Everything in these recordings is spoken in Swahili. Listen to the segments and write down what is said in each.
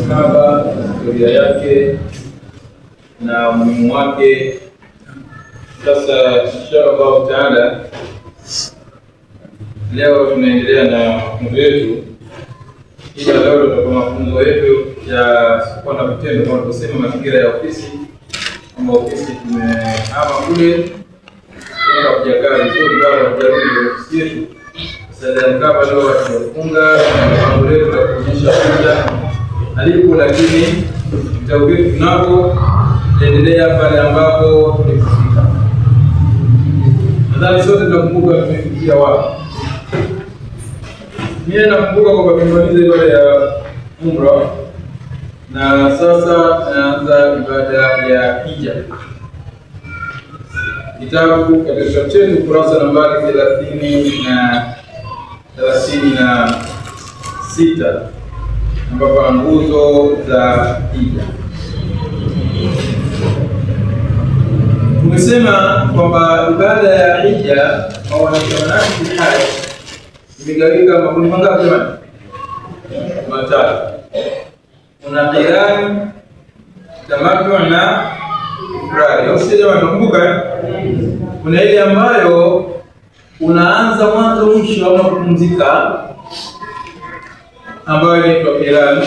Kaaba, historia yake na umuhimu wake. Sasa inshallah taala, leo tunaendelea na mafunzo yetu. Ila leo tutakuwa mafunzo yetu ya kwa vitendo, kama tunasema mazingira ya ofisi. Kama ofisi tumehama kule kwa kujakaa vizuri, bado tujarudi ofisi yetu. Sasa Kaaba leo tunafunga mambo yetu ya kuonyesha picha alipo, lakini vitabu vyetu tunapo endelea pale ambapo tulifika. Nadhani sote tunakumbuka tumefikia wapi. Mimi nakumbuka kwamba tumemaliza ibada ya umra na sasa naanza ibada ya hija. Kitabu katika kitabu chetu kurasa nambari 36 ambapo nguzo za hija. Tumesema kwamba ibada ya hija au wanachomanaki haji imegawika makundi mangapi jamani? Matatu. Kuna qiran, tamattu na ifrad. Yote jamani nakumbuka. Kuna ile ambayo unaanza mwanzo mwisho au kupumzika, ambayo inaitwa qiran.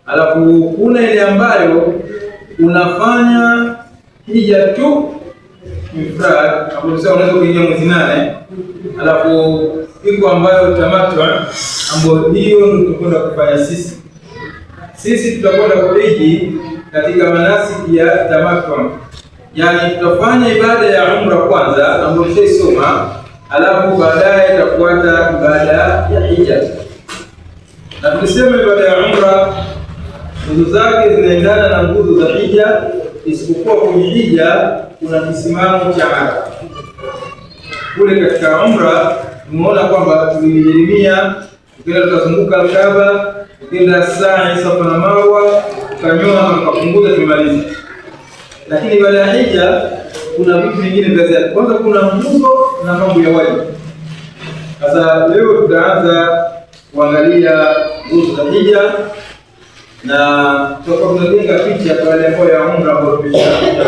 Alafu kuna ile ambayo unafanya hija tu ifrad, hapo sasa unaweza kuingia mwezi 8. Alafu iko ambayo tamattu, ambayo hiyo tutakwenda kufanya sisi. Sisi tutakwenda kuhiji katika manasiki ya tamattu. Yaani tutafanya ibada ya umra kwanza ambayo tulisoma, alafu baadaye tutafuata ibada ya hija. Na tulisema ibada ya umra nguzo zake zinaendana na nguzo za hija, isipokuwa kwenye hija kuna kisimamo cha Arafa. Kule katika umra tumeona kwamba tulihirimia, tukaenda tukazunguka Kaaba, tukaenda sa'i Safa na Marwa, tukanyoa na tukapunguza, tumaliza. Lakini ibada ya hija kuna vitu vingine vya ziada. Kwanza kuna nguzo na mambo ya wajibu. Sasa leo tutaanza kuangalia nguzo za hija na tutakuwa tunajenga picha pale ambayo ya umra ambayo tumeshapitia.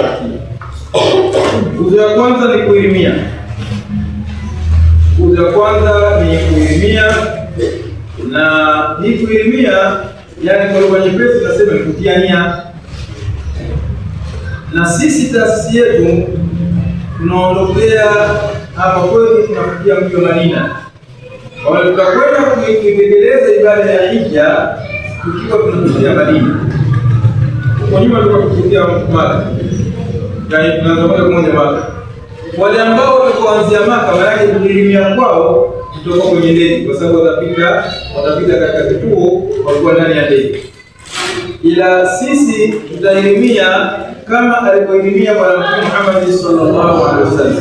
Nguzo ya kwanza ni kuhirimia. Nguzo ya kwanza ni kuhirimia, na hii kuhirimia, yani kwa lugha nyepesi tunasema ni kutia nia. Na sisi taasisi yetu tunaondokea hapa kwetu, tunafikia mji wa Madina. Wala tutakwenda kuitekeleza ibada ya hija tukiwa tunafikia Madina. Kwa nyuma tulikuwa tukifikia Maka. Yaani tunaanza moja Maka. Wale ambao wataanzia Maka, maana yake kuhirimia kwao kutoka kwenye ndege, kwa sababu watapita katika kituo walikuwa ndani ya ndege. Ila sisi tutahirimia kama alivyohirimia Bwana Mtume Muhammad sallallahu alaihi wasallam.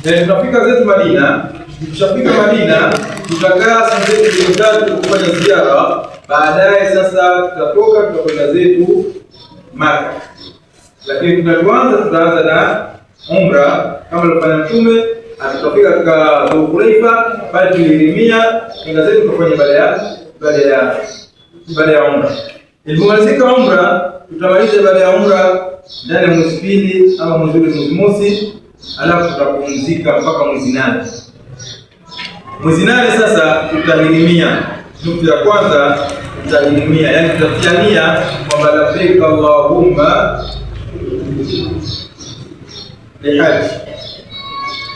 Na tutafika zetu Madina. Tukishafika Madina tutakaa siku tatu kufanya ziara. Baadaye sasa tutatoka tutakwenda zetu Maka. Lakini tutaanza na umra kama alivyofanya Mtume. Tutafika katika Dhul-Hulaifa, pale tulihirimia, kwenda zetu kufanya ibada ya umra. Ilipomalizika umra, tutamaliza ibada ya umra ndani ya mwezi pili ama mwezi mosi, alafu tutapumzika mpaka mwezi 8. Mwezi 8 sasa tutahirimia. Nukta ya kwanza tutahirimia, yani tutatiania kwamba labbaik Allahumma lihaji.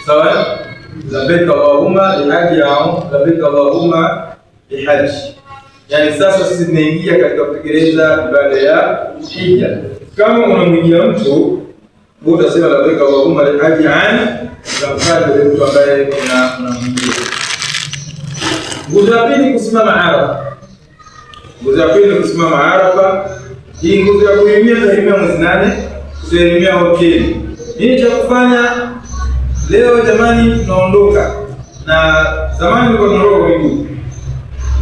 Sawa? Labbaik Allahumma lihaji au labbaik Allahumma lihaji. Yani sasa sisi tunaingia katika kutekeleza ibada ya hija. Kama unamwijia mtu, wewe utasema labbaik Allahumma lihaji an, utamtaja mtu ambaye unamwijia. Nguzo ya pili kusimama Arafa. Nguzo ya pili kusimama Arafa. Hii nguzo ya kuhirimia tunahirimia mwezi 8, tutahirimia hoteli. Nini cha kufanya? Leo jamani tunaondoka. Na zamani tulikuwa tunaondoka kwa miguu.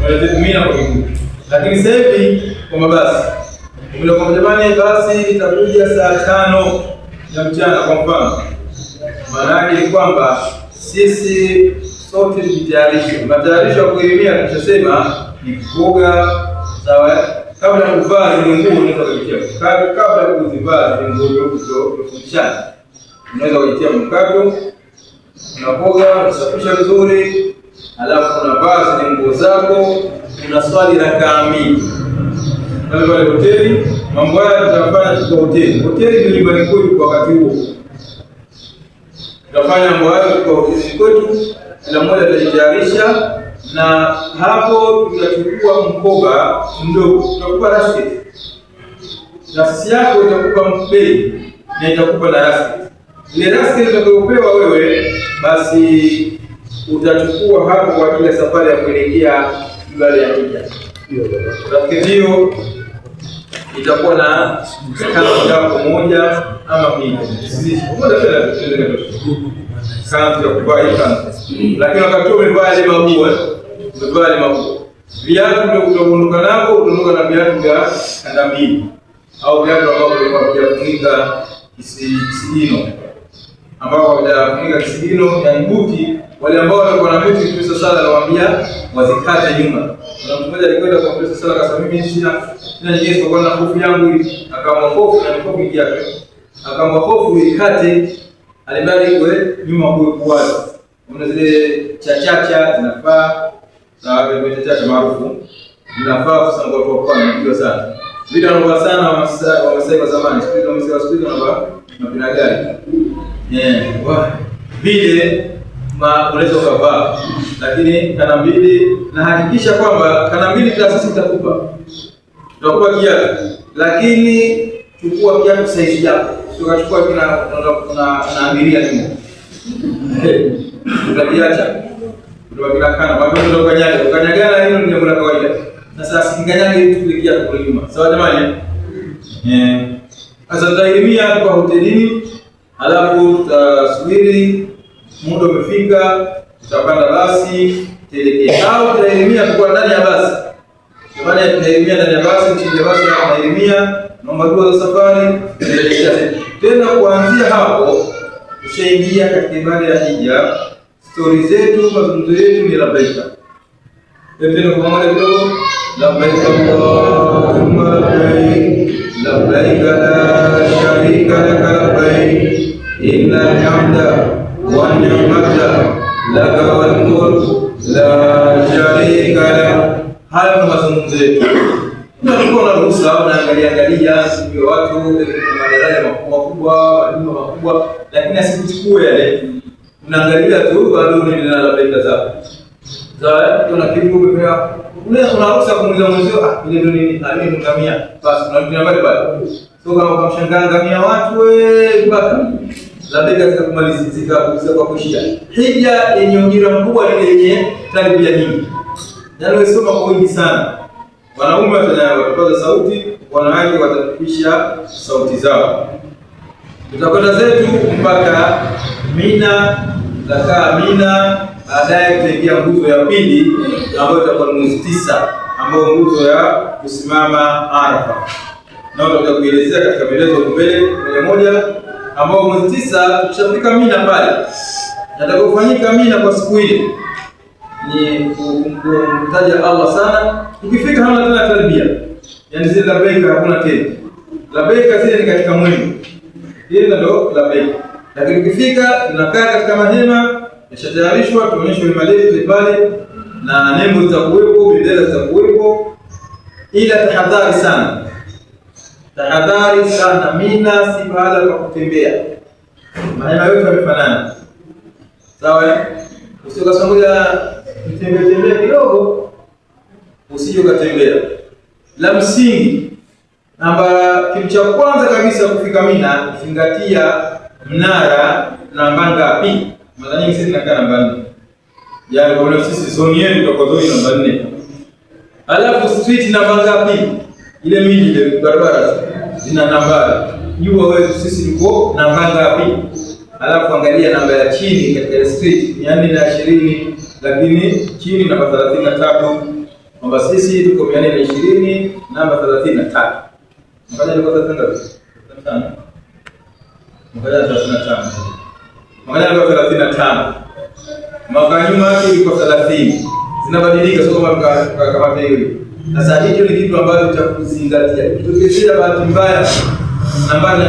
Tunatumia kwa miguu. Lakini sasa hivi kwa mabasi. Ndio kwa jamani basi itakuja saa 5 ya mchana kwa mfano. Maana yake ni kwamba sisi sote tujitayarishe. Matayarisho ya kuhirimia tunasema ni kuoga. Sawa, kabla ya kuvaa zile nguo unaweza kujitia kabla ya kuzivaa zile nguo kufundishana, unaweza kujitia mkato, unapoga, unasafisha vizuri, alafu unavaa zile nguo zako, unaswali rakaa mbili. Pale hoteli, mambo haya tutafanya kwa hoteli. Hoteli ni nyumbani kwetu kwa wakati huo. Tutafanya mambo haya kwa hoteli kwetu, kila mmoja atajitayarisha, na hapo tutachukua mkoba mdogo, tutakupa rasiti. Nafsi yako itakupa mbei na itakupa na rasiti. Ile rasiti utakayopewa wewe, basi utachukua hapo kwa ajili ya safari ya kuelekea ibada ya hija. Rasiti hiyo itakuwa na kanzu moja ama mbili. Kanzu ya kuvaa hii kanzu. Lakini wakati umevaa ile mabuo, viatu ndio utaondoka nako, utaondoka na viatu vya kanda mbili au viatu ambavyo havijafunika kisigino, ambao havijafunika kisigino, yani buti. Wale ambao walikuwa na buti, Mtume sala anawaambia wazikate nyuma. Na mtu mmoja alikwenda kwa Mtume sala akasema, mimi sina nyingine kwa na hofu yangu hii, akamwa hofu na hofu yake, akamwa hofu ikate, alibali kwa nyuma kwa kuwazi. Kuna zile chachacha zinafaa, na wale chachacha maarufu zinafaa kusanga kwa kwa ndio sana. Vile wanaomba sana Wamasai wa zamani, siku wanaomba mapina gari. Vile unaweza ukavaa, lakini kana mbili, na hakikisha kwamba kana mbili taasisi itakupa kiatu, lakini chukua kiatu size yako. Tukachukua kuna abiria nyuma. Utakiacha. Utakiacha kana, bado unakanyaga. Ukanyagana hilo ni jambo la kawaida. Sasa sikanyage ili tulikia kwa nyuma. Sawa jamani? Sasa tutahirimia kwa hotelini, alafu tutasubiri muda umefika, tutapanda basi, tuelekea. Au tutahirimia kwa ndani ya basi. Jamani, tunahirimia ndani ya basi, chini ya basi tunahirimia, naomba dua za safari, tunaelekea tena. Kuanzia hapo tushaingia katika ibada ya hija. Stori zetu, mazungumzo yetu ni labbaika. Tena kwa moja kidogo, labbaika Allahumma labbaik, labbaik la sharika laka labbaik, innal hamda wan ni'mata laka wal mulk la sharika lak. Hayo ni mazungumzo yetu. Tunakuwa na ruhusa unaangalia sio watu madaraja makubwa, majumba makubwa, lakini asikuchukue yale. Unaangalia tu bado ni labbaika zako. Sawa, kuna kitu umepewa. Unaruhusa kumuuliza mwenzio, ile ndio nini? Mimi ngamia. Basi unarudia pale pale. Sio kama ukamshangaa ngamia watu mpaka labbaika zikakumalizika kwa kushia. Hija yenye ujira mkubwa ni yenye talbia nyingi. Yaani wasoma kwa wingi sana. Wanaume watapaza sauti, wanawake watapisha sauti zao. Tutakwenda zetu mpaka Mina, tutakaa Mina, baadaye tutaingia nguzo ya pili ambayo itakuwa mwezi 9, ambayo nguzo ya kusimama Arafa. Na tutakuja kuelezea katika maelezo mbele moja, ambao mwezi 9 tutafika Mina pale. Yatakayofanyika Mina kwa siku ile ni kumtaja Allah sana. Ukifika hana tena talbia, yani zile labbaika hakuna tena. Labbaika zile ni katika mwendo, ile ndio labbaika. Lakini ukifika tunakaa katika mahema yashatayarishwa, tuonyeshwe malezo pale na nembo zitakuwepo, bendera zitakuwepo, ila tahadhari sana. Mina si pahala pa kutembea, mahema yote yamefanana. Sawa, usikasongoja tembea kidogo, usije ukatembea. La msingi kitu cha kwanza kabisa kufika Mina, zingatia mnara namba ngapi. Mara nyingi sisi tunakaa namba 4. Yaani kwa sisi zone yetu kwa zone namba 4. Alafu street namba ngapi? Ile miji ile barabara zina namba. Jua wewe sisi tuko namba ngapi? Alafu angalia namba ya chini katika street 420, lakini chini namba 33. Kwamba sisi tuko 420 namba 33. Mkaja ni kwa 35. Mkaja 35. Mkaja ni kwa 35. Mwaka nyuma yake ilikuwa 30. zinabadilika, sio kama hiyo. Sasa hicho ni kitu ambacho cha kuzingatia. Tukisikia bahati mbaya nambari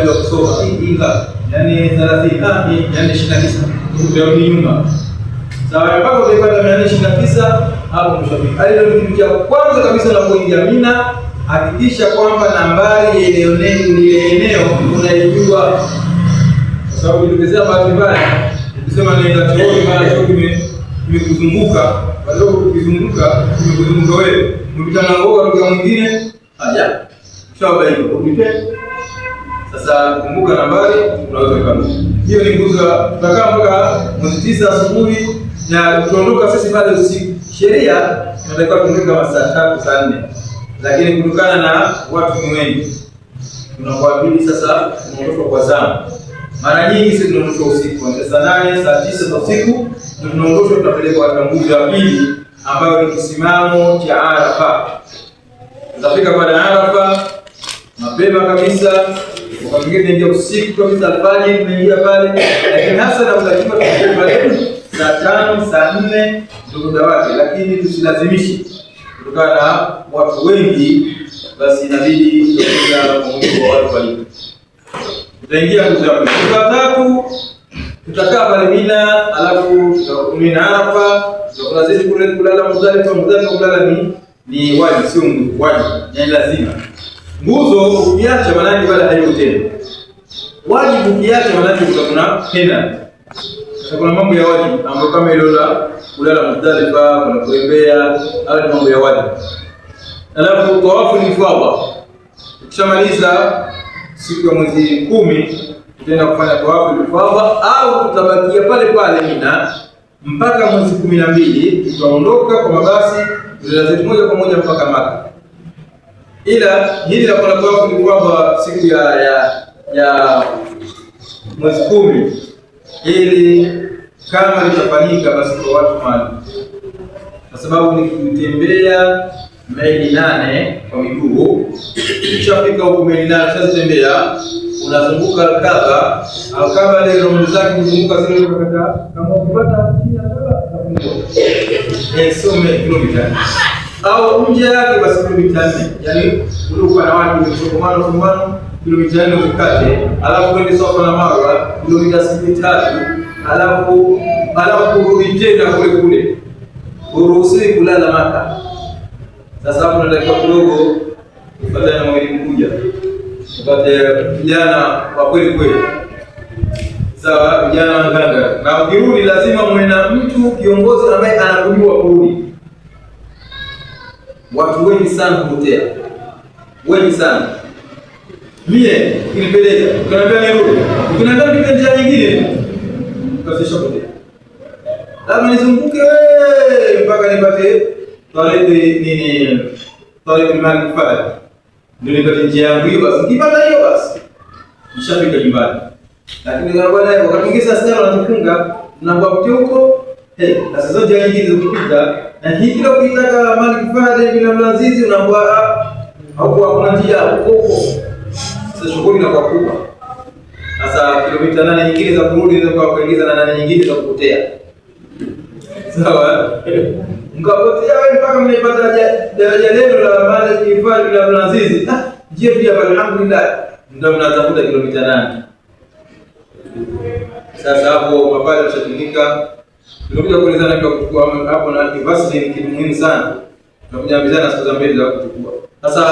ndio kusoma inga, yani 30 yani 29 ndio nyuma. Sawa, mpaka ukipata 129 hapo mshafika. Hilo ni kitu cha kwanza kabisa na kuingia mina, hakikisha kwamba nambari ile eneo unaijua. Kwa sababu tukisema bahati mbaya, ukisema nenda chooni mara choo kimekuzunguka, bado ukizunguka kimekuzunguka wewe. Ukitana ngoga lugha mwingine, haja. Shaba hiyo, ukipe. Sasa kumbuka nambari unaweza kama. Hiyo ni nguzo tutakaa mpaka mwezi 9 asubuhi na tuondoka sisi pale usiku. Sheria tunatakiwa tuondoke kama saa 3 saa 4. Lakini kutokana na watu ni wengi, tunakuabidi sasa tunaondoka kwa zamu. Mara nyingi sisi tunaondoka usiku, saa 8 saa 9 za usiku tunaondoka, tunapelekwa katika nguzo ya pili ambayo ni kisimamo cha Arafa. Tutafika pale Arafa mapema kabisa, wakati mwingine usiku kabisa, alfajiri tunaingia pale, lakini hasa na utakiwa tufike pale saa 5 saa 4 ndio muda wake, lakini tusilazimishi kutokana na watu wengi, basi inabidi tuende kwa mujibu wa watu walivyo. Tutaingia nguzo ya pili. Tatu tutakaa pale Mina, alafu tutakumina Arafa, tutakula sisi kule kulala Muzdalifa. Muzdalifa kulala ni wajibu, sio wajibu, ni lazima. Nguzo ukiacha maana yake wala hayo tena. Wajibu ukiacha maana yake kuna penalty. Sasa kuna mambo ya wajibu ambayo kama ile la kulala Muzdalifa, kuna kutembea, au mambo ya wajibu. Alafu tawafu ni fadha. Ukishamaliza siku ya mwezi 10 tutaenda kufanya tawafu ni fadha, au tutabakia pale pale Mina mpaka mwezi 12, tutaondoka kwa mabasi tutaenda moja kwa moja mpaka Maka. Ila hili la kwa tawafu ni fadha siku ya mwezi 10 ili kama litafanyika basi kwa watu mali, kwa sababu ni kutembea maili 8 kwa miguu. Ukishafika huko maili 8 sasa tembea, unazunguka Al-Kaaba. Al-Kaaba ile rombo zake kuzunguka zile kama ukipata chini ya Kaaba utafunga some kilomita, au nje yake basi kilomita 4, yani ulipo na watu msongamano kilomita 4 ukikate, alafu kwenda Safa na Marwa kilomita 3, alafu kurudi tena kule uruhusiwi kulala Maka. Sasa hapo tunatakiwa kidogo kupata na mwili mmoja, tupate vijana wa kweli. Sawa, vijana wa nganga, na ukirudi lazima muwe na mtu kiongozi ambaye anakujua kurudi. Watu wengi sana hupotea, wengi sana. Mie kinipeleka, ukaniambia nirudi, ukiniambia nipite njia nyingine, kasisha potea. Lazima nizunguke mpaka nipate Tarehe mali kufanya. Ndio nipate njia yangu hiyo basi. Nikipata hiyo basi nishafika nyumbani. Lakini kwa bwana wakati mwingine sasa wanafunga unakuwa huko, na sasa njia nyingine zikupita, na hii kila ukitaka mali kufanya bila mlazizi unakuwa au hakuna njia huko. Sasa shughuli inakuwa kubwa. Sasa kilomita 8 nyingine za kurudi za kuingiza na 8 nyingine za kupotea. Sawa? Mkapotea wewe mpaka mnaipata daraja leno la mali kifaa bila mlazizi. Njia pia alhamdulillah ndio mnatafuta kilomita 8. Sasa hapo mapale yashatumika. Tunakuja kuelezana kwa kuchukua hapo na kivasi ni kitu muhimu sana. Tunakuja ambizana siku za mbele za kuchukua. Sasa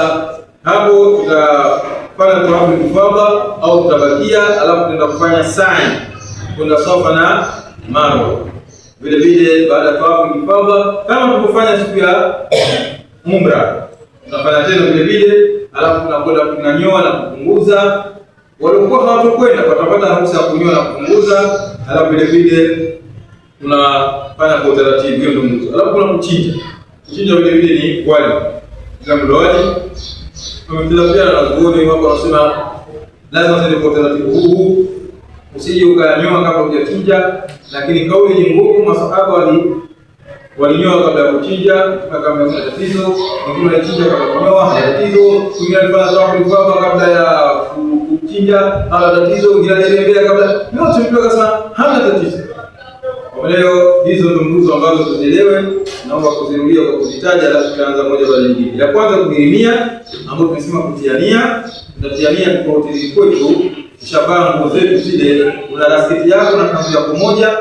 hapo tutafanya tawafu kufadha au tutabakia, alafu tutaenda kufanya sa'i kwenda Safa na Marwa. Vile vile baada ya tawafu kufadha kama tulivyofanya siku ya Umra, tunafanya tena vile vile, alafu tunakwenda kunyoa na kupunguza. Walikuwa hawatokwenda watapata ruhusa ya kunyoa na kupunguza, alafu vile vile tunafanya kwa utaratibu hiyo ndio mwanzo. Alafu kuna kuchinja. Kuchinja vile vile ni wali. Kila mloaji tumetilafiana na zuoni wako wanasema lazima zile kwa utaratibu huu, usije ukanyoa kabla hujachinja, lakini kauli ni ngumu. Masahaba walinyoa kabla ya kuchinja, kama kuna tatizo, wengine walichinja kabla ya kunyoa, hana tatizo, wengine walifanya tawafu kufadha kabla ya kuchinja, hana tatizo, wengine walitembea kabla, yote mtu akasema hana tatizo. Kwa leo hizo ndio nguzo ambazo tuzielewe. naomba kuzirudia kwa kuzitaja, alafu tutaanza moja baada ya nyingine. Ya kwanza kuhirimia, ambapo tumesema kutiania. Tutatiania kwa hoteli kwetu, kishavaa nguo zetu zile, una rasketi yako na kanzu yako moja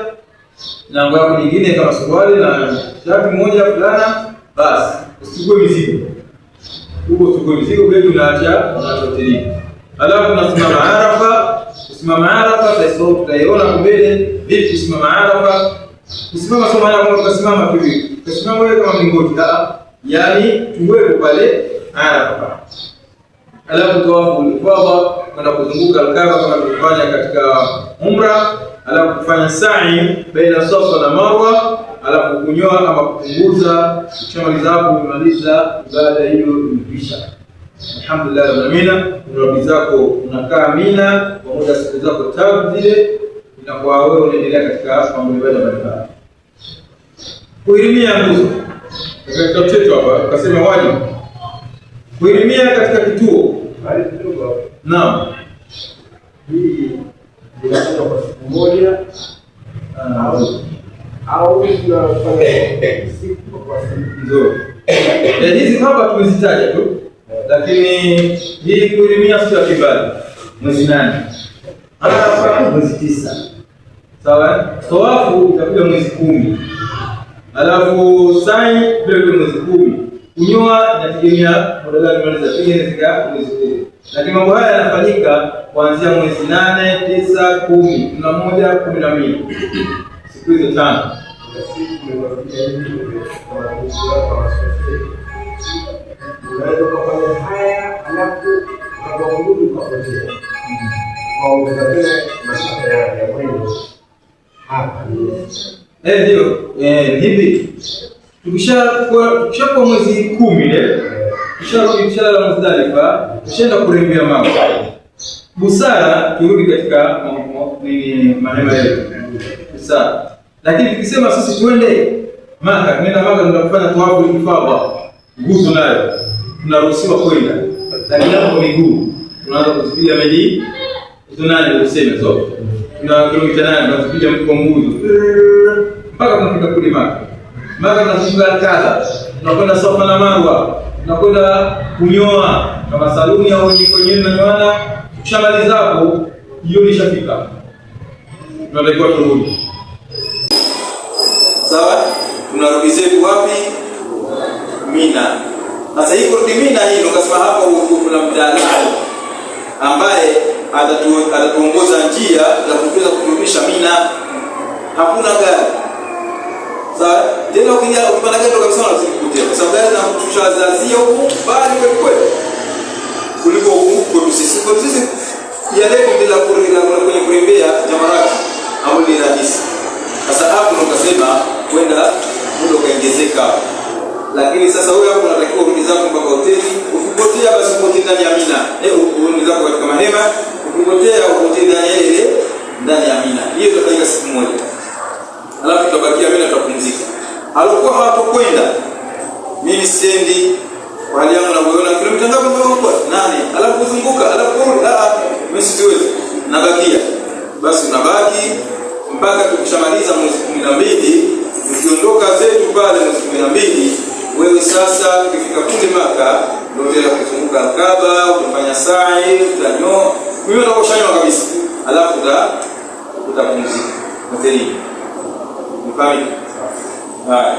na nguo yako nyingine kama suruali na shati moja fulana, basi usichukue mizigo. Huko usichukue mizigo, begi unaacha hotelini. Alafu tunasimama Arafa. Kusimama Arafa tutaiona mbele vipi kusimama Arafa. Kusimama sio maana kwamba tukasimama hivi. Tukasimama wewe kama mlingoti, yaani tuwepo pale Arafa. Alafu tawafu ifadha, kwenda kuzunguka Al-Kaaba kama tulifanya katika umra. Alafu kufanya sa'i baina Safa na Marwa, alafu kunyoa ama kupunguza. Ukishamaliza hapo umaliza ibada hiyo imekwisha. Alhamdulillah rabbil alamin. Unarudi zako unakaa Mina kwa muda siku zako tatu zile, inakuwa wewe unaendelea katika mambo ya ibada mbalimbali. Kuhirimia nguzo katika chetu hapa tukasema wajibu kuhirimia katika kituo. Naam, hii inafanya kwa siku moja au tunafanya siku kwa siku nzuri. Hizi hapa tumezitaja tu, lakini hii kuhirimia sio kibali. Mwezi 8 Arafa mwezi 9, sawa. Tawafu itakuja mwezi 10, alafu sa'i pia mwezi 10. Kunyoa inategemea muda gani unaweza pengine katika mwezi 10, lakini mambo haya yanafanyika kuanzia mwezi 8, 9, 10, 11, 12, siku hizo 5. Unaweza kufanya haya alafu ukarudi ukapotea. Kwa ungependa masafa ya mwendo hapa ndio hivi tukishakuwa mwezi 10 ile tukisharudi la Muzdalifa, tushaenda kurembea mambo. Busara turudi katika mahema yetu. Busara. Lakini tukisema sisi twende Maka, tunaenda Maka tunafanya tawafu ifadha, nguzo nayo tunaruhusiwa kwenda. Lakini hapo miguu tunaanza kuzipiga meli tunani useme zote. Tuna kilomita 8 tunazipiga kwa nguzo mpaka tunafika kule Maka. Maka tunazunguka Al-Kaaba, tunakwenda Safa na Marwa, tunakwenda kunyoa kama saluni au kwenye nyoana. Tukishamaliza hapo, jioni ishafika, tunatakiwa turudi. Sawa, tunarudi zetu wapi? Mina. Sasa hii kurudi Mina hii ndio kasema hapa kuna mtaalamu ambaye atatuongoza njia za kuweza kurudisha Mina. Hakuna gari. Sawa, tena ukipanda gari kabisa unazikutia. Kwa sababu gari na kutushazazia huko bali kweli. Kuliko huko sisi. Kwa sisi ya leo bila kwenye kurembea jamarati au ni rahisi. Sasa hapo ndo kasema kwenda muda ukaongezeka. Lakini sasa wewe hapo unatakiwa urudi zako mpaka hoteli. Ukipotea basi upote ndani ya Mina. Urudi zako katika mahema. Ukipotea upote ndani ya Mina. Hiyo itafanyika siku moja. Alafu tutabakia Mina tutapumzika. Alikuwa hapokwenda. Mimi siendi kwa hali yangu na kuona kilomita ngapi mpaka huko? 8. Alafu kuzunguka, alafu kurudi. Mimi siwezi. Nabakia. Basi unabaki mpaka tukishamaliza mwezi 12, ukiondoka zetu pale mwezi 12, wewe sasa ukifika kule Maka ndio tena kuzunguka Al-Kaaba, utafanya sa'i, utanyoa, wewe utakoshanywa kabisa. Alafu utapumzika. Hotelini. Mfano. Haya.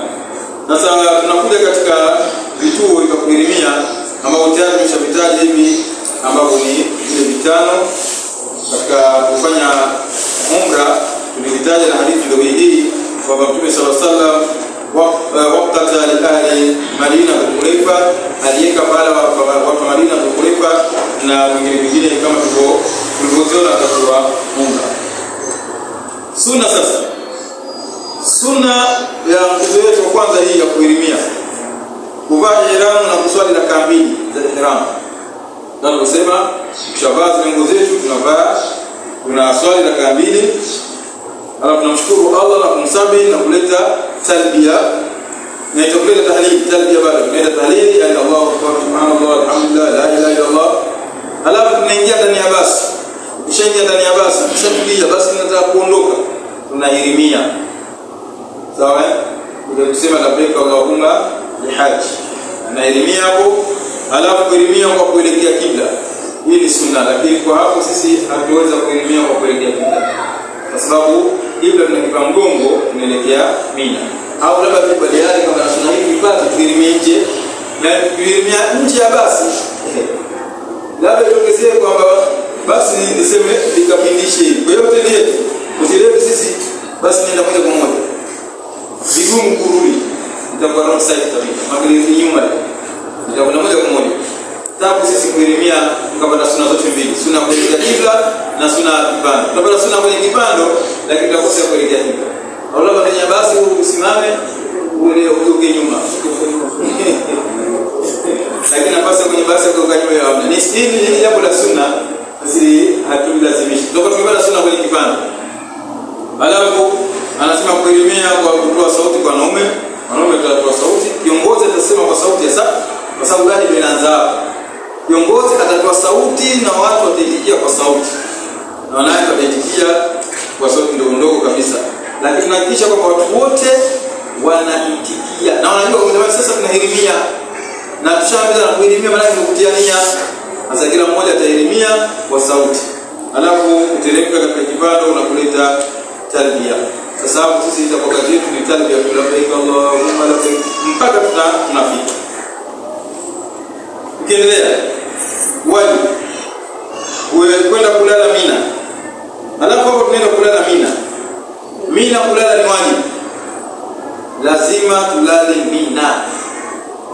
Sasa tunakuja katika vituo vya kuhirimia ambao tayari tumeshavitaja hivi, ambapo ni vile vitano katika kufanya umra. Tulitaja na hadithi ndio hii kwamba Mtume sallallahu alaihi wasallam waqata li Madina Dhul-Hulaifa, aliweka pale watu Madina Dhul-Hulaifa na vingine kama tulivyoziona katika umra. Sunna sasa. Sunna ya nguzo yetu kwanza hii ya kuhirimia, kuvaa ihram na kuswali rakaa 2 za ihram. Ndio tunasema tukishavaa zile nguzo zetu tunaswali rakaa 2. Alafu tunamshukuru Allah na kumsabihi na kuleta talbia. Na itakuleta tahlil, talbia baada ya tahlil, yani Allahu akbar, subhanallah, alhamdulillah, la ilaha illa Allah. Alafu tunaingia ndani ya basi. Ukishaingia ndani ya basi, ukishatulia basi tunataka kuondoka, tunahirimia. Sawa? kusema labbaik Allahumma lihaji, anaelimia hapo, alafu kuelimia kwa kuelekea kibla. Hii ni sunna, lakini kwa hapo sisi hatuweza kuelimia kwa kuelekea kibla, kwa sababu kibla tunakipa mgongo, tunaelekea Mina. Au labda tubaliane kama sunna hii ipate kuelimia nje, na kuelimia nje ya basi labda tuongezee kwamba basi niseme likapindishe hivi. Kwa hiyo tena yetu usilewe sisi basi nenda moja kwa moja, vigumu kurudi, itakuwa wrong side kabisa, magari nyuma itakuwa moja kwa moja. Tabu sisi kuelimia tukapata sunna zote mbili, sunna kuelekea kibla na sunna kipando. Tunapata sunna kwenye kipando lakini tutakosa kuelekea kibla. Au labda kwenye basi usimame ule utoke nyuma lakini nafasi kwenye basi kutoka nyuma ya hamna. Ni jambo la sunna, sisi hatulazimishi. Tunapata sunna kwenye kipando. Alafu anasema kuelimia kwa kutoa sauti kwa wanaume watatoa sauti. Kiongozi atasema kwa sauti ya sawa, kwa sababu gani inaanza hapo? Kiongozi atatoa sauti na watu wataitikia kwa sauti, na wanawake wataitikia kwa sauti ndogo ndogo kabisa, lakini tunahakikisha kwamba watu wote wanaitikia na wanajua kwamba sasa tunaelimia, na tushaanza kuelimia maana ni kutia nia. Sasa kila mmoja ataelimia kwa sauti, alafu uteremka katika kipando na kuleta talbia. Sasa hapo sisi itakuwa kazi yetu ni talbia, labbaik Allahumma labbaik, mpaka tunafika. Ukiendelea wewe kwenda kulala Mina, alafu hapo tunaenda kulala Mina kulala ni wajibu, lazima tulale Mina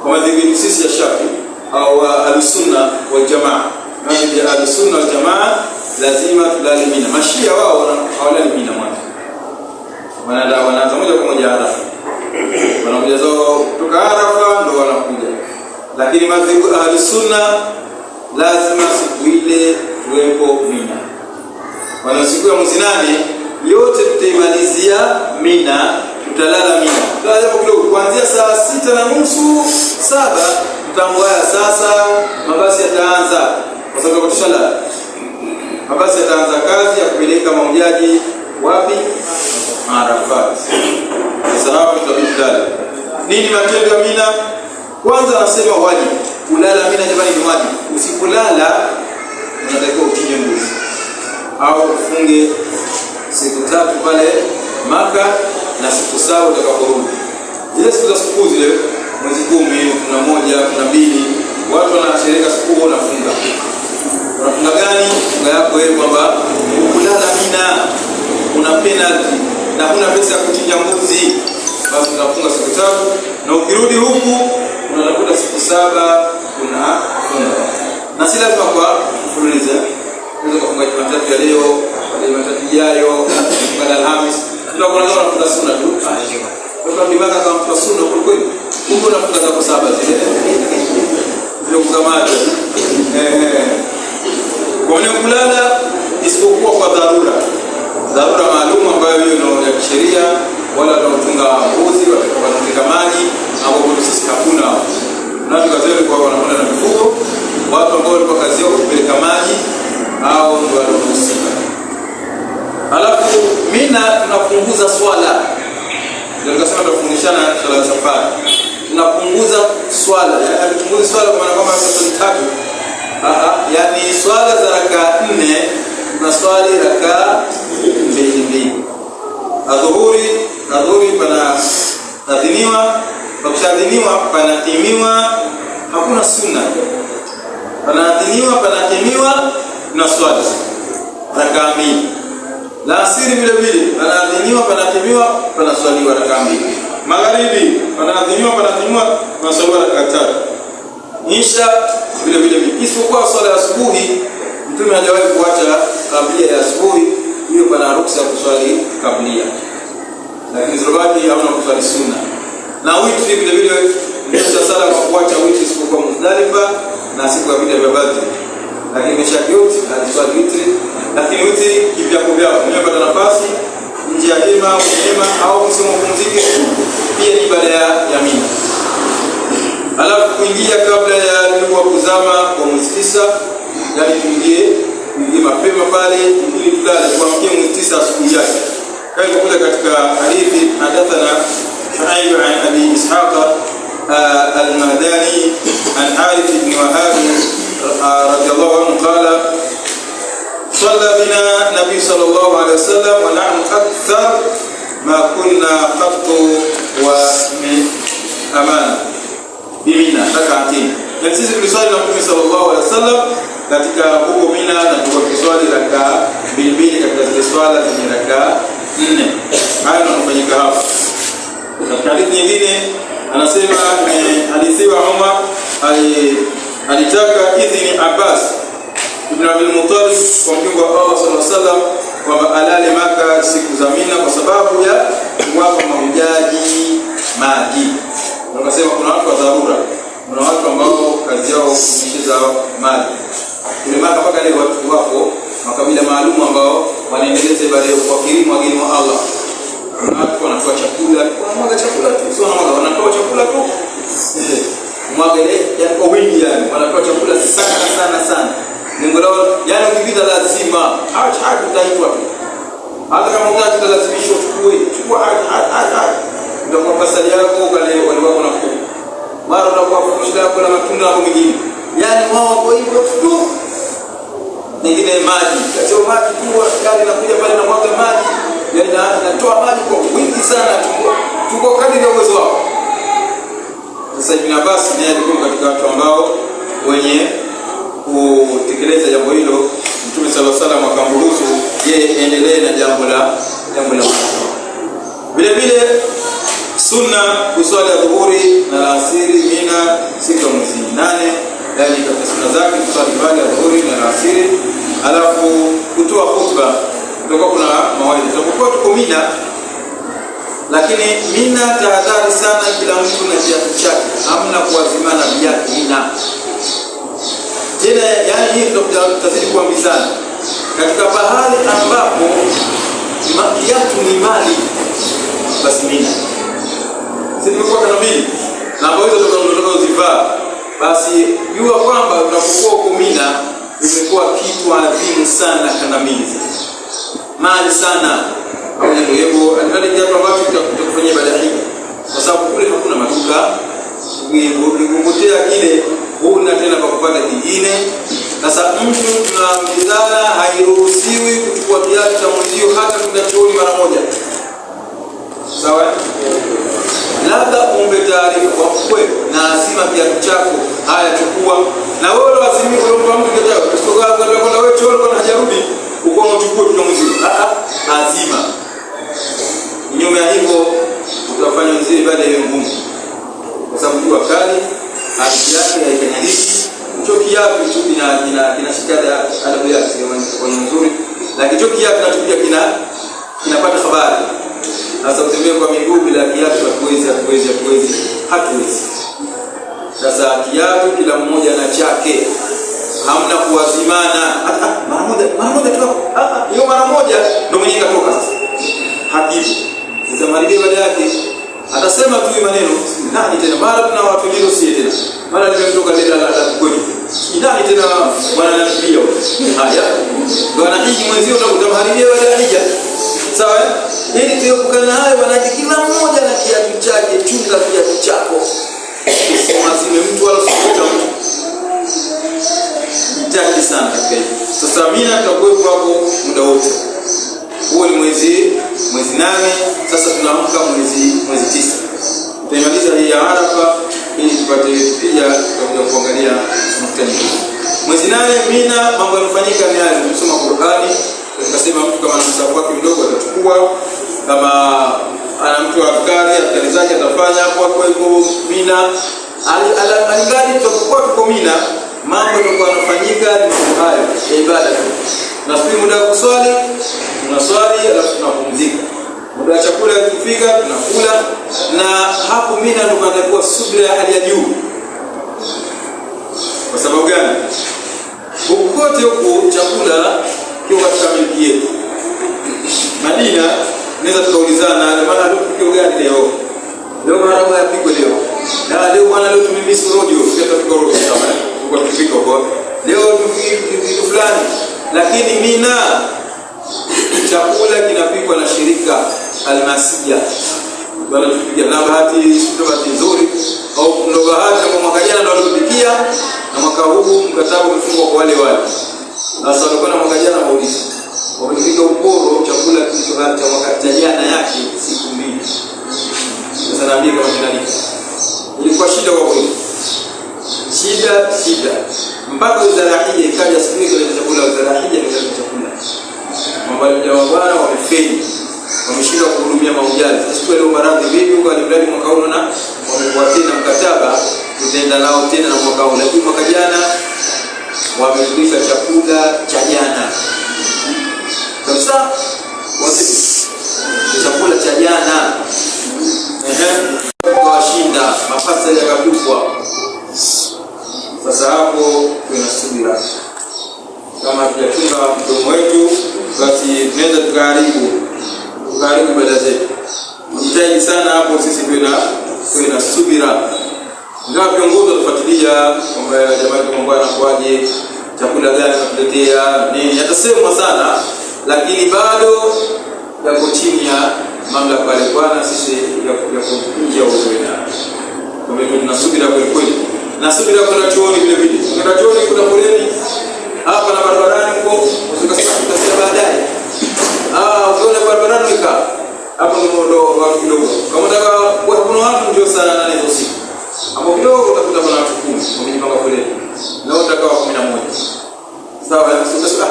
kwa madhehebu sisi ya Shafi au al-Sunna wal Jamaa. Madhehebu ya al-Sunna wal Jamaa lazima tulale Mina. Mashia wao hawalali Mina mwanzo, wanaanza moja kwa moja Arafa, wanakuja zao kutoka Arafa ndo wanakuja. Lakini madhehebu al-Sunna lazima siku ile tuwepo Mina. Wana siku ya mwezi 8 yote tutaimalizia Mina, tutalala Mina. Tutalala hapo kidogo kuanzia saa 6:30 7 tutangwaya. Sasa mabasi yataanza, kwa sababu tushalala. Mabasi yataanza kazi ya kupeleka mahujaji wapi? Arafat. Sasa hapo tutabidala. Nini matendo ya Mina? Kwanza anasema wajibu. Kulala Mina jamani ni wajibu. Usipolala unatakiwa uchinje mbuzi au ufunge siku 3 pale Maka na siku 7 utakaporudi. Zile siku za siku zile mwezi 10, 11, 12 watu wanasherehekea siku wanafunga. Unafunga gani? Funga yako wewe kwamba kulala Mina una penalty na kuna pesa ya kuchinja mbuzi. Basi unafunga siku 3 na ukirudi huku unatafuta siku 7 unafunga. Na si lazima kwa mfululizo. Unaweza kufunga Jumatatu ya leo, Jumatatu ijayo, baada ya Alhamisi. Tunakuwa tunafunga sunna tu. Kwa kimaka kama mtu sunna kwa kweli. Mungu anafunga zako 7 zile. Ndio kukamata. Kwa nini kulala isipokuwa kwa dharura? Dharura maalum ambayo hiyo ndio ya kisheria, wala tunafunga mbuzi watakuwa maji ambapo sisi hakuna. Na tukazele kwa wanakwenda na mifugo, watu ambao walikuwa kazi yao kupeleka maji au ndio wanaohusika. Alafu Mina tunapunguza swala. Ndio nikasema tutafundishana swala za safari. Tunapunguza swala, yaani tupunguze swala kwa maana kwamba swala 3. Yaani swala za rakaa 4 na swali rakaa 2. Adhuhuri pana adhiniwa, pakishadhiniwa panatimiwa, hakuna sunna. Panadhiniwa, panatimiwa na swali rakaa 2. La asiri vile vile panadhiniwa, panatimiwa, panaswaliwa rakaa 2. Magharibi panadhiniwa, panatimiwa, panaswaliwa rakaa 3. Isha vile vile isipokuwa swala ya asubuhi. Mtume hajawahi kuacha kabla ya asubuhi, hiyo pana ruhusa ya kuswali kabla. Lakini zilobaki hauna kuswali sunna. Na witri vile vile ndio sala kwa kuacha witri isipokuwa Muzdalifa na siku ya vita vya Badr. Lakini meshakioti aliswali witri, lakini witri kivyako vyako unapata nafasi nje ya hema au msimu kupumzika, pia ni ibada ya Mina. Alafu kuingia kabla ya jua kuzama kwa mwezi 9, yani tuingie mapema pale ili tulale kuamkia mwezi 9 asubuhi yake. Kama ilivyokuja katika hadithi hadathana Shu'aib an Abi Ishaq al-Madani an Arif ibn Wahab radiyallahu anhu qala صلى بنا النبي صلى الله عليه وسلم ونحن أكثر ما كنا قط ومن أمانة بمنا ركعتين. Na sisi tuliswali na Mtume sallallahu alaihi wasallam katika huko Mina, na tukiswali rakaa mbili katika zile swala zenye rakaa 4. Hayo yanafanyika hapo. Katika hadithi nyingine anasema hadithi wa Umar alitaka idhini Abbas ibn Abdul Muttalib kwa mjumbe wa Allah sallallahu alaihi wasallam kwamba alale Maka siku za Mina kwa sababu ya kuwapa mahujaji maji. Wakasema kuna watu wa dharura, kuna watu ambao kazi yao kunyesha maji. Ile Maka mpaka leo watu wapo makabila maalum ambao wanaendeleza ibada ya kuwakirimu wageni wa Allah. Kuna watu wanatoa chakula, wanamwaga chakula tu, sio wanatoa chakula tu. Mwaga ile kwa wingi, yani wanatoa chakula sana. Lengo lao yani ukipita lazima hata utaitwa. Hata kama utalazimishwa chukua ndio kwa pasali yako kale walikuwa na kwa. Mara unakuwa fushida yako na matunda hapo mengine. Yani wao kwa hivyo tu. Nyingine maji. Sio maji tu gari inakuja pale na mwaga maji. Yani natoa maji kwa wingi sana tuko kadri ya uwezo wao. Sasa Ibn Abbas naye alikuwa katika watu ambao wenye kutekeleza jambo hilo. Mtume sallallahu alaihi wasallam akamruhusu yeye endelee na jambo la vile sunna kuswali dhuhuri na asiri Mina siku ya mwezi 8, yani katika sunna zake kuswali baada ya dhuhuri na asiri, alafu kutoa khutba. Tutakuwa kuna mawaidha tutakuwa tuko Mina, lakini Mina tahadhari sana, kila mtu na viatu chake, hamna kuazimana viatu Mina. Tena yani hii tutazidi kuambizana katika bahari ambapo viatu ni mali, basi Mina sisi tumekuwa kana mbili na ambazo tutakazozivaa, basi jua kwamba unapokuwa huko Mina imekuwa kitu adhimu sana, kana mbili mali sana. Au ndio hivyo anataka kitu ambacho kitakufanyia ibada hii, kwa sababu kule hakuna maduka, ukikupotea kile huna tena pa kupata kingine. Sasa mtu tunaambizana hairuhusiwi kuchukua kiatu cha mwenzio hata kwenda chooni mara moja. Sawa? Labda umbe taarifa kwa kweli na azima kiatu chako, haya chukua. Na wewe lazima uombe mtu kiatu chako. Usitoka kwenda wewe chooni kwa hajarudi, uko unachukua tu mwenzio. Azima. Nyuma ya hivyo utafanya zile ibada hiyo ngumu. Kwa sababu jua kali, hali yake haikanyaliki. Choki yake tu kinashikada adabu yake kwa nzuri, lakini choki yake natupia kinapata habari. Sasa utembea kwa miguu bila kiatu hatuwezi. Sasa kiatu kila mmoja na chake, hamna kuwazimana. Mara moja tu hiyo mara moja ndio mwenye katoka. Sasa hakibu utamaliza baada yake atasema tu maneno nani tena, mara tuna watu hilo si tena, mara nimetoka lela la kweli nani tena bwana nabia haya ndio anahiji mwenzio ndio utamharibia baada ya hija. Sawa, ili tuepukane hayo, wanaji kila mmoja na kiatu chake. Chunga kiatu chako, usimwazime mtu wala usimwita mtu, jitahidi sana katika hili. Sasa Mina tutakuwepo hapo muda wote. Huo ni mwezi 8. Sasa tunaamka mwezi 9. Tutamaliza hii ya Arafa ili tupate pia tutakuja kuangalia nukta nyingine. Mwezi 8 Mina mambo yanafanyika ni haya, kusoma Qur'ani. Tukasema mtu kama msafu wake mdogo atachukua, kama ana mtu adhkari zake atafanya hapo hivyo Mina. Aligani tutakuwa tuko Mina, mambo yatakuwa yanafanyika ni hayo ya ibada. Tunasubiri muda wa kuswali, tunaswali alafu tunapumzika. Muda wa chakula ukifika tunakula, na hapo Mina ndio panakuwa subira ya hali ya juu. Kwa sababu gani? Kokote huko chakula kio katika miliki yetu. Madina naweza tukaulizana maana leo tukio gani leo? Leo maharagwe yapikwe leo. Na leo bwana leo tumemisi rojo, sasa tukoroga sana. Tuko tukifika huko. Leo kitu fulani. Lakini Mina chakula kinapikwa na shirika Almasia. bado tupigia na bahati sio bahati nzuri au ndo bahati kwa mwaka jana ndo tulipigia na mwaka huu mkataba umefungwa kwa wale wale. Sasa walikuwa mwaka jana wauliza wamepiga uporo chakula kilichoanza cha mwaka jana yake siku mbili. Sasa naambia kama tunalipa. Ilikuwa shida kwa kweli. Shida. Mpaka wizara hii ikaja siku ile ya chakula, wizara hii ndio chakula. Mambo ya bwana wamefeli. Wameshindwa kuhudumia mahujaji. Sasa leo maradhi vipi kwa alimradi mwaka huu na wamekuatia na mkataba tutaenda nao tena na mwaka huu. Lakini mwaka jana wamerudisha chakula cha jana. Sasa chakula cha jana washinda mapasa yakatupwa. Sasa hapo tunasubira kama tujafunga mdomo wetu basi tunaweza tukaharibu ibada zetu. Jitahidi sana hapo sisi tuwe na subira. Ingawa viongozi watufuatilia kwamba jamani mambo yanakuaje, chakula gani tunatuletea nini, yatasemwa sana, lakini bado yako chini ya mamlaka ya Bwana. Sisi ya kuingia uwezo wetu. Kwa hivyo tunasubira kweli. Na subira kuna chooni vile vile. Kuna chooni, kuna foleni hapa na barabarani huko, usikasikia baadaye. Ukiona barabarani nika hapo ndo watu kidogo. Kama unataka kuna watu ndio sana na hizo siku. Hapo kidogo utakuta kuna watu 10 wamejipanga foleni. Na utakawa 11. Sawa, sasa sasa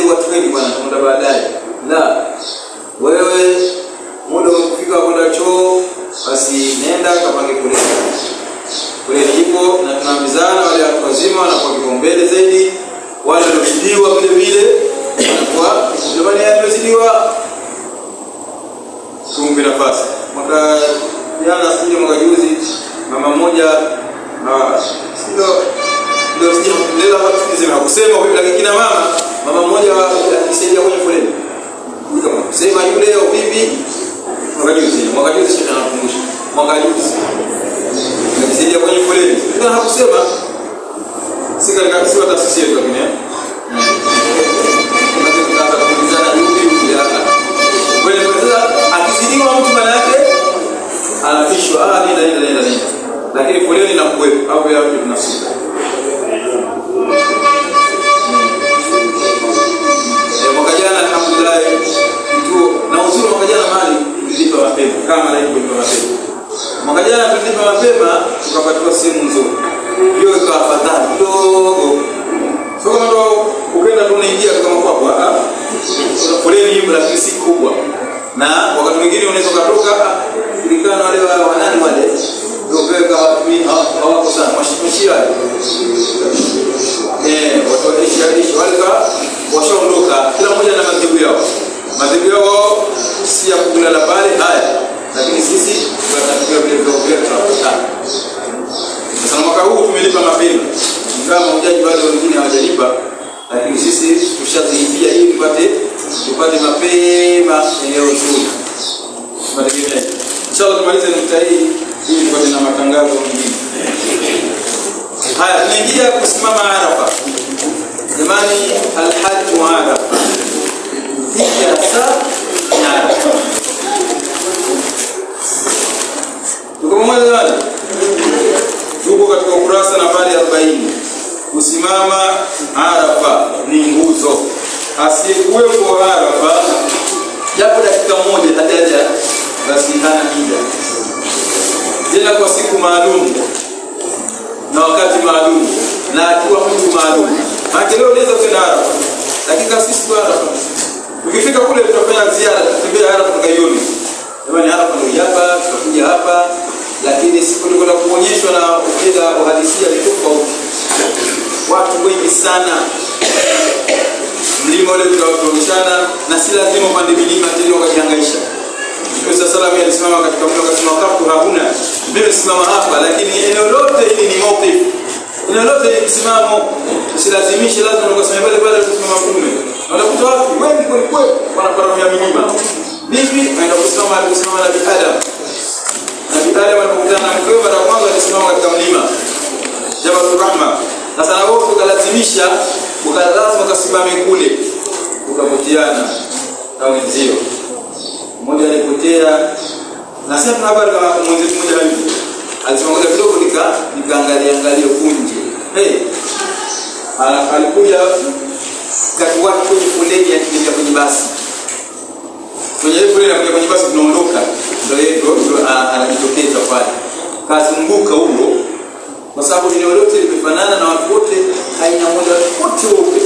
watu wengi bwana tunaenda baadaye. La. Wewe muda ukifika kwenda choo basi nenda kapange foleni. Foleni ipo na tunaambizana wale watu wazima wanakuwa kipaumbele zaidi, wale waliozidiwa vile vile wanakuwa jamani yamezidiwa tumpe nafasi. Mwaka jana sije mwaka juzi mama mmoja ndio sije watu kizima kusema wewe, lakini kina mama mmoja akisaidia kwenye foleni kama sema yule au bibi mwaka juzi sasa anakumbusha mwaka juzi akisaidia kwenye foleni ndio hakusema sika kabisa taasisi yetu lakini akizidiwa mtu maana yake anapishwa nenda lakini foleni na kuwepo hapo ya tunasika mwaka jana alhamdulillah mtu na uzuri mwaka jana mali tulipa mapema kama leo tulipa mapema mwaka jana tulipa mapema tukapatiwa sehemu nzuri hiyo ikawa afadhali kidogo sio kama ndo ukaenda tu unaingia kama kwa foleni hiyo lakini si kubwa na wakati mwingine unaweza kutoka kulikana wale wanani wale ndio peka watu hawako sana mashia watu walishawishi wale washaondoka kila mmoja na madhehebu yao si ya kulala pale haya lakini sisi tunatakiwa vile vile tunapata. Sasa mwaka huu tumelipa mapema ingawa mahujaji wale wengine hawajalipa lakini sisi tushazilipia ili tupate mapema eneo zuri. Tunategemea inshallah tumalize nukta hii ili tupate na matangazo mengine. Haya, tunaingia kusimama Arafa. Jamani, al-Hajj wa Arafa. Hija na Arafa. Tuko pamoja jamani? Tuko katika ukurasa nambari 40. Kusimama Arafa ni nguzo. Asiyekuwepo Arafa japo dakika moja hataja basi hana hija. Tena kwa siku maalum na wakati maalum na akiwa mtu maalum. Maana leo unaweza kwenda Arafa dakika sisi kwa Arafa. Ukifika kule tutafanya ziara, tutembea Arafa tukaione. Jamani Arafa ndio hapa, tutakuja hapa lakini siku ndio kwenda kuonyeshwa na ukida uhalisia ni tofauti. Watu wengi sana. Mlima ule tunaoshana na si lazima upande milima tena ukajihangaisha. Mtume sallallahu alayhi wasallam katika mlima akasema kafu hauna. Mimi simama hapa lakini eneo lote hili ni mawqif. Eneo lote ni msimamo. Usilazimishe lazima ukasema pale kusimama kume. Unakuta watu wengi kweli wanaparamia milima. Vipi aenda kusimama na Adam. Na Adam alipokutana na mkewe mara kwanza alisimama katika mlima Jabal Rahma. Sasa na wao ukalazimisha lazima ukasimame kule ukapoteana na wenzio. Mmoja alipotea Na sasa tuna habari kama mwenzetu mmoja hivi. Alisema ngoja kidogo nikaangalia kunje. Alikuja kati watu kwenye foleni ya kuja kwenye basi. Kwenye foleni ya kuja kwenye basi tunaondoka. Ndio anajitokeza pale. Kazunguka huko kwa sababu eneo lote limefanana na watu wote haina moja wote wote.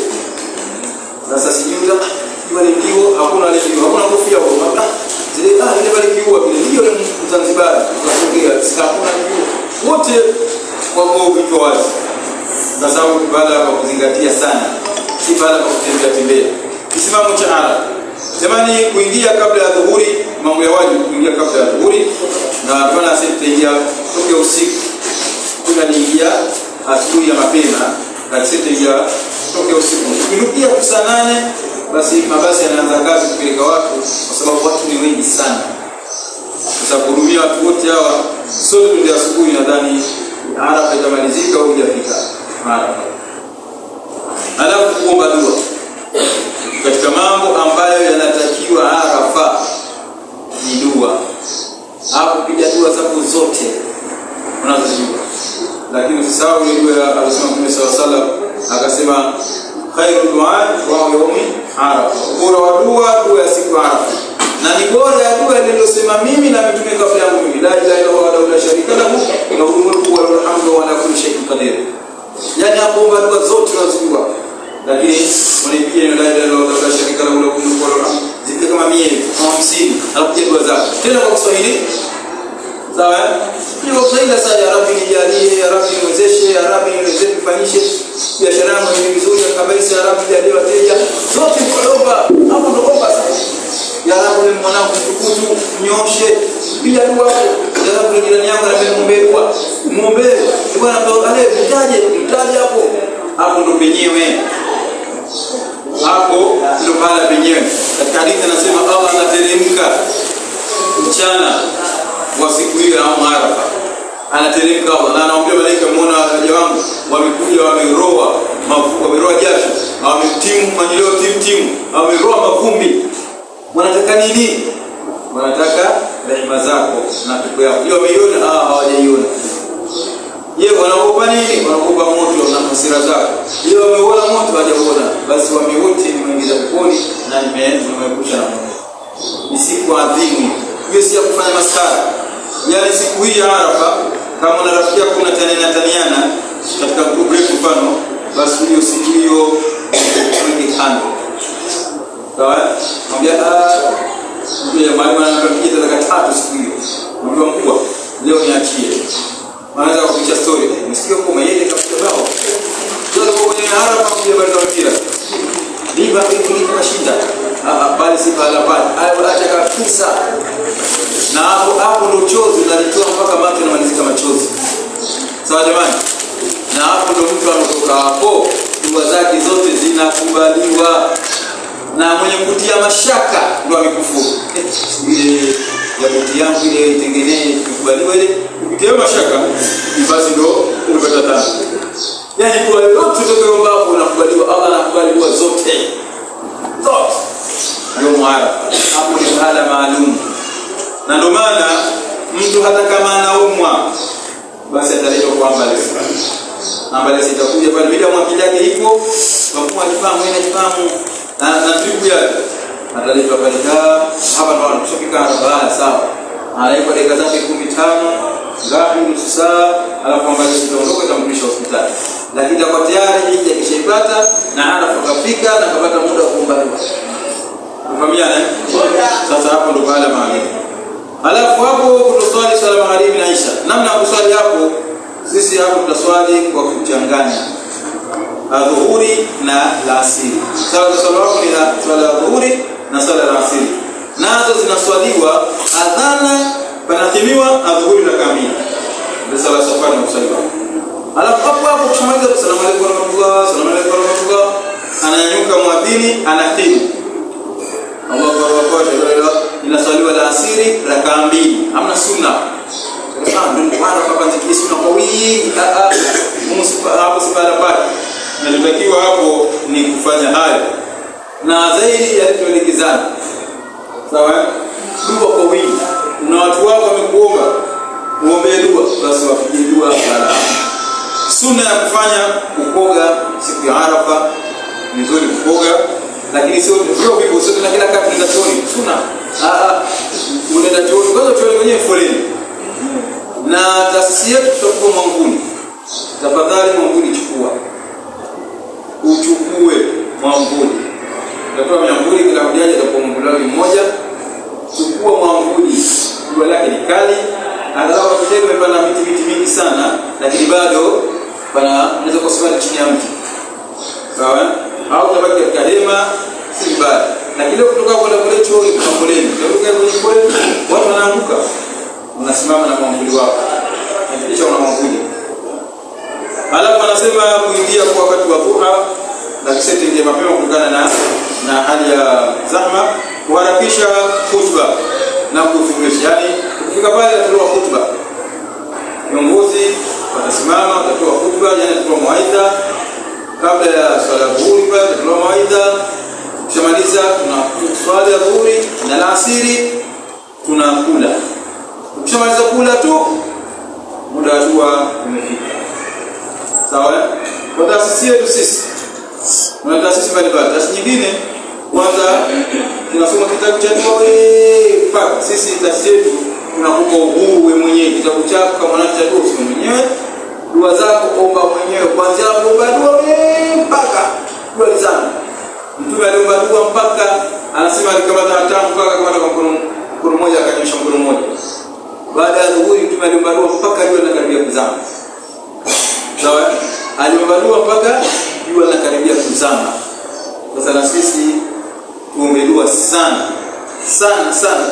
Sasa sijui wale ndio hakuna wale ndio hakuna kofia wao. Zile ile wale kiua vile ndio ile Zanzibar tunasongea hakuna ndio wote wako vitu wazi. Sasa baada ya kuzingatia sana si baada ya kutembea kisimamo cha Arafa. Jamani, kuingia kabla ya dhuhuri, mambo ya wajibu kuingia kabla ya dhuhuri, na bwana asitaingia toka usiku. Tunaingia asubuhi ya mapema, na asitaingia toka usiku. Ukirudia saa 8 basi mabasi yanaanza kazi kupeleka watu kwa sababu watu ni wengi sana. Sasa kuhudumia watu wote hawa sote ndio asubuhi, nadhani Arafa itamalizika au hujafika Arafa. Alafu kuomba dua katika mambo ambayo yanatakiwa Arafa ni dua. Hapo piga dua zako zote unazojua, lakini usisahau ile dua alisema Mtume SAW, akasema khairu du'a wa yawmi Arafa, bora wa dua ya siku Arafa, na ni bora ya dua niliyosema mimi na mtume kabla yangu mimi, la ilaha illa huwa la sharika lahu lahul mulku wa lahul hamdu wa ala kulli shay'in qadir. Yani hapo dua zote unazojua, lakini unaipiga la ilaha illa huwa la sharika lahu lahul mulku wa lahul hamdu zile kama 150, alafu dua zako tena kwa Kiswahili. Sawa? Hiyo Kiswahili sasa, ya Rabbi nijalie, ya Rabbi niwezeshe, ya Rabbi niwezeshe kufanyishe biashara yangu ni vizuri kabisa, ya Rabbi nijalie wateja. Zote kuomba, hapo ndo omba sasa. Ya Rabbi mwanangu tukutu nyoshe, bila dua hapo. Ya Rabbi jirani yangu anamwombea dua. Muombe, bwana ale mtaje hapo. Hapo ndo penyewe. Hapo ndo pala penyewe. Katika hadithi anasema Allah anateremka mchana wa siku hiyo ya Arafa. Anateremka Allah na anaambia malaika, muona waja wangu wamekuja, wameroa jasho, wametimu manileo timu, wameroa mavumbi. Wanataka nini? Wanataka rehema zako na pepo yako. Hiyo wameiona? Hawajaiona. Je, wanaogopa nini? Wanaogopa moto na hasira zako. Hiyo wameona moto, hawajaona. Basi wamewote nimeingiza peponi na nimeepusha na moto. Ni siku adhimu. Hiyo si ya kufanya masara. Yaani siku hii ya Arafa, kama una rafiki yako unataniana katika group yetu mfano, basi hiyo siku hiyo twende kando. Sawa? Mwambia ndio mwalimu ananiambia dakika 3 siku hiyo. Mwambia mkubwa, leo niachie. Wanaanza kupicha story. Msikio kama yeye kafuta bao. Sasa kwa kwenye Arafa kwa bado mpira. Liba hii kashinda. Bali si pala pale. Acha kabisa. Na hapo ndo chozi linalitoa mpaka macho yanamalizika machozi. Sawa jamani? Na hapo ndo mtu anatoka hapo, dua zake zote zinakubaliwa. Na mwenye kutia mashaka ndo amekufuru. Ile ya kutia yangu ile itengenee kubaliwa ile kutia mashaka, basi ndo umepata tano. Yaani dua yote utakayoomba hapo unakubaliwa, Allah anakubali dua zote. Zote. Ndio Arafa. Hapo ni mahala maalum. Na ndio maana mtu hata kama anaumwa basi ataletwa kwa ambulance. Ambulance itakuja pale bila mwakili yake ipo, kwa kuwa jifahamu na tripu yake. Ataletwa pale hapa ndo anashafika Arafa, sawa. Anaikwa dakika zake 15, ngapi nusu saa, alafu ambulance itaondoka itamrudisha hospitali. Lakini kwa tayari hii akishaipata na Arafa kafika na kapata muda wa kuomba dua. Mfahamiana? Sasa hapo ndo baada maana. Alafu hapo kutuswali swala magharibi na isha. Namna ya kuswali hapo, sisi hapo tutaswali kwa kuchanganya adhuhuri na alasiri. Swala hapo ni swala adhuhuri na swala alasiri. Nazo zinaswaliwa adhana panatimiwa adhuhuri na kamili. Ndio swala safari na kuswali hapo. Alafu hapo kushamaliza salamu alaykum wa rahmatullah, salamu alaykum wa rahmatullah, ananyanyuka muadhini anatimu. Allahu akbar. Inaswaliwa alasiri rakaa 2. Hamna sunna. Sasa ndio maana hapa ndio sunna kwa wingi. Hapo sipala pale. Nilitakiwa hapo ni kufanya hayo. Na zaidi ya tuelekezana. Sawa? Dua kwa wingi. kuna watu wako wamekuomba uombe dua, basi wapigie dua sala. Sunna ya kufanya kukoga siku ya Arafa, ni nzuri kukoga, lakini sio hivyo, sio na kila kapi ndio chooni. Sunna unaenda chooni, kwanza chooni wenyewe foleni. Na taasisi yetu tutakuwa mwanguni. Tafadhali mwanguni uchukue mwanguni. Tutatoa mwanguni, kila mmoja atakuwa mwanguni mmoja. Chukua mwanguni, jua lake ni kali, angalau kitendo imepanda miti mingi sana, lakini bado unaweza kusimama chini ya mti. Sawa? Au tabaki katika hema, si mbaya. Lakini leo kutoka kule chooni kuna foleni. Kutoka kwenye foleni watu wanaanguka. Unasimama na mwanguli wako. Hakikisha una mwanguli. Alafu anasema kuingia kwa wakati wa dhuha, na kisha ingia mapema kutokana na hali ya zahma, kuharakisha khutba na kufungisha. Yani ukifika pale atatoa khutba. Viongozi watasimama, watatoa khutba, yani atatoa mawaidha kabla ya swala ya dhuhuri, atatoa mawaidha. Tukishamaliza tuna swala ya dhuhuri na alasiri tunakula. Tukishamaliza kula tu muda wa dua umefika. Sawa? Kwa taasisi yetu sisi, na taasisi mbalimbali, taasisi nyingine kwanza tunasoma kitabu cha dua mpaka sisi taasisi yetu tunakupa uhuru wewe mwenyewe. Kitabu chako kama unataka dua usome mwenyewe, dua zako omba mwenyewe, kuanzia kuomba dua mpaka dua zangu. Mtume aliomba dua mpaka anasema kama tatamu mpaka kama mkono mmoja akanyosha mkono mmoja. Baada ya dhuhuri Mtume aliomba dua mpaka jua linakaribia kuzama. Sawa? Aliomba dua mpaka jua linakaribia kuzama. Sasa na sisi tuombe dua sana.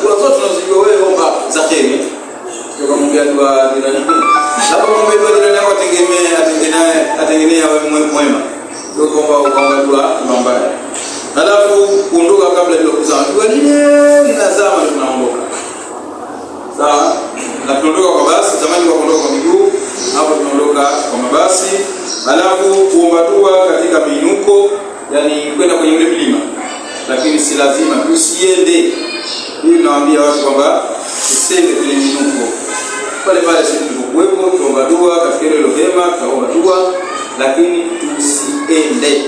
Dua zote tunazojua wewe omba za kheri. Tukamwambia dua jirani. Labda muombe dua jirani yako atengenea wewe mwema. Ndio kuomba dua mbaya. Halafu kuondoka kabla jua kuzama. Dua linazama tunaondoka. Sawa? Na tunaondoka kwa basi, zamani kwa kuondoka kwa miguu, hapo tunaondoka kwa mabasi. Halafu kuomba dua katika miinuko, yani kwenda kwenye ule mlima. Lakini si lazima tusiende. Hii nawaambia watu kwamba tusende kwenye miinuko. Pale sisi tulipokuwepo tuomba dua katika ile hema, tuomba dua, lakini tusiende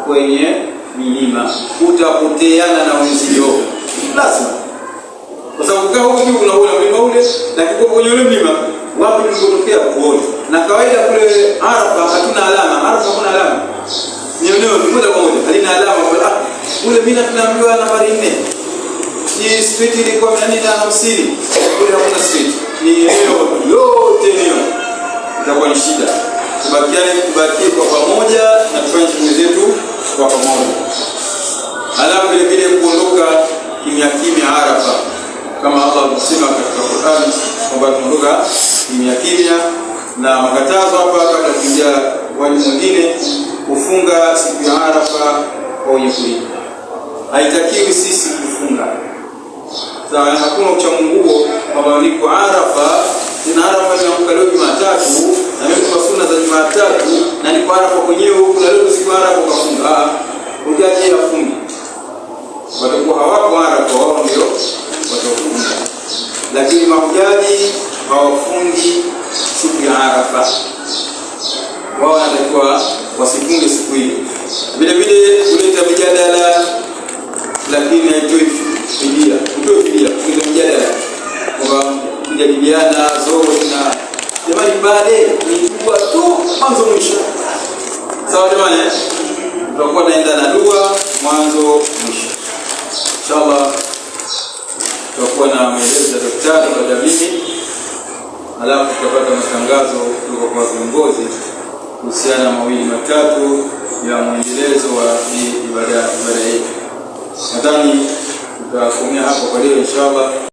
kwenye milima. Utapoteana na wenzio. Lazima. Kwa sababu kama huko juu unaona mlima ule, lakini kwa kwenye ule mlima wapi tulipotokea kuona. Na kawaida kule Arafa hatuna alama. Arafa kuna alama. Ni eneo moja kwa moja, halina alama kwa ule mimi tunaambiwa nambari 4. Hii street ilikuwa 450. Kule hakuna street. Ni eneo yote eneo. Itakuwa ni shida. Tubakie kwa pamoja na tufanye shughuli zetu kwa pamoja. Alafu vile kuondoka kimya Arafa. Kama Allah alisema katika Qur'an kwamba tuondoka kimya na makatazo hapa kabla kuingia wajibu mwingine kufunga siku ya Arafa kwa wenye kulipa. Haitakiwi sisi kufunga. Sawa, hakuna uchamungu kwamba niko Arafa, na Arafa ni leo Jumatatu, na mimi kwa sunna za Jumatatu na niko Arafa kwenyewe huko leo siku ya Arafa kufunga. Ungeaje afunge. Watakuwa hawako Arafa, wao ndio watafunga. Lakini mahujaji hawafungi siku ya Arafa. Wao wanatakiwa wasifunge siku hiyo. Vile kuleta mjadala, lakini haitoi fidia. Kutoa fidia, kuleta mjadala. Kwa kujadiliana zote na jamani baadaye ni dua tu mwanzo mwisho. Sawa jamani? Tutakuwa naenda na dua mwanzo mwisho. Inshallah tutakuwa na maelezo ya daktari kwa jamii. Alafu tutapata matangazo kutoka kwa viongozi kuhusiana na mawili matatu ya mwendelezo wa ibada hii. Nadhani tutakomea hapo kwa leo inshallah.